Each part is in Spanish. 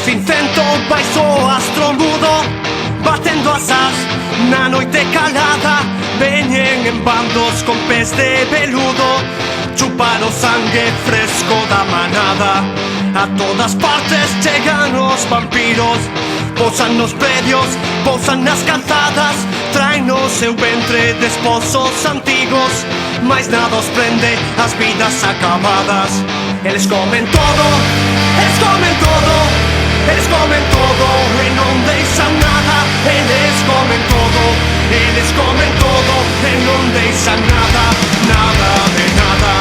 Intento baizo astronudo batendo asaz na noite calada. Veñen en bandos con pés de veludo, chupan o sangue fresco da manada. A todas partes chegan os vampiros, pousan nos predios, pousan nas calzadas, traen no seu ventre despozos antigos, mais nada os prende as vidas acabadas. Eles comen todo, eles comen todo, eles comen todo e non deixan nada. Eles comen todo, eles comen todo e non deixan nada, nada de nada.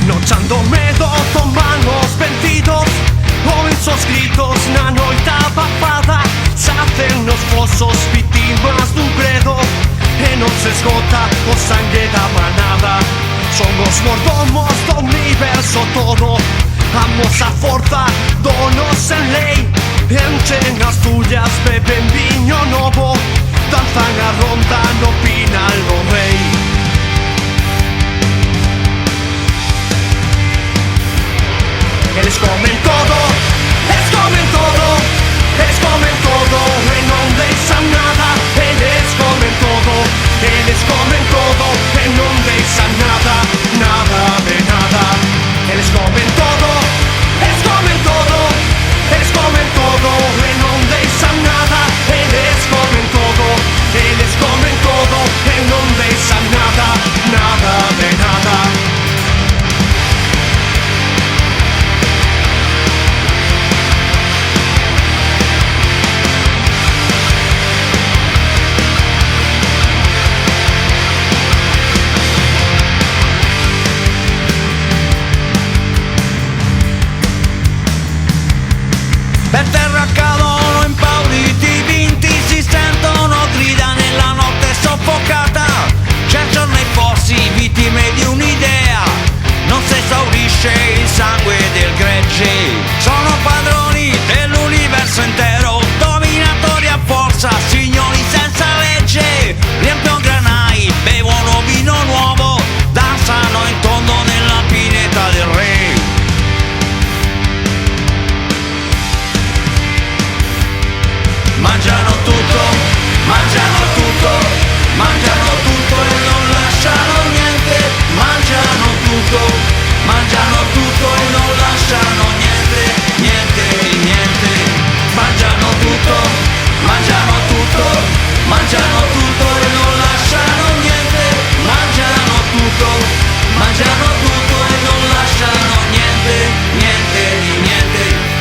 Nochando medo toman os vencidos, oen sos gritos na noite abafada. Sacen nos fosos vítimas dun credo e non se esgota o sangue da manada. Son os mordomos do universo todo, amos a forza donos en lei. Enchen as tullas, beben viño novo, danzan a ronda no pinal do rei. Eles comen todo, eles comen todo, eles comen todo e non deixan nada. Eles comen todo, eles comen todo e non deixan nada, nada de nada. Eles comen todo, eles comen todo, eles comen todo e non deixan nada. Eles comen todo, eles comen todo e non deixan nada, nada de nada. Per terra cadono impauriti, vinti, si sentono grida nella notte soffocata. Cercano nei fossi vittime di un'idea, non si esaurisce il sangue del gregge. Sono padroni dell'universo intero, dominatori a forza, signori senza legge. Riempiono granai, bevono vino nuovo, danzano in tondo nella pineta del re. Mangiano tutto, mangiano tutto, mangiano tutto e non lasciano niente. Mangiano tutto, mangiano tutto e non lasciano niente, niente, niente. Mangiano tutto, mangiano tutto, mangiano tutto e non lasciano niente. Mangiano tutto, mangiano tutto e non lasciano niente, niente di niente.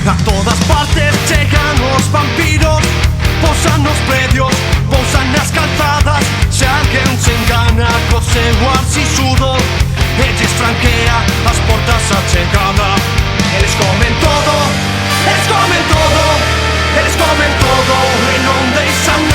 A todas partes chegan os vampiros, pousan nos predios, pousan nas calzadas. Se alguén se engana co seu ar sisudo, lles franquea as portas a chegada. Eles comen todo, eles comen todo, eles comen todo e non deixan nada.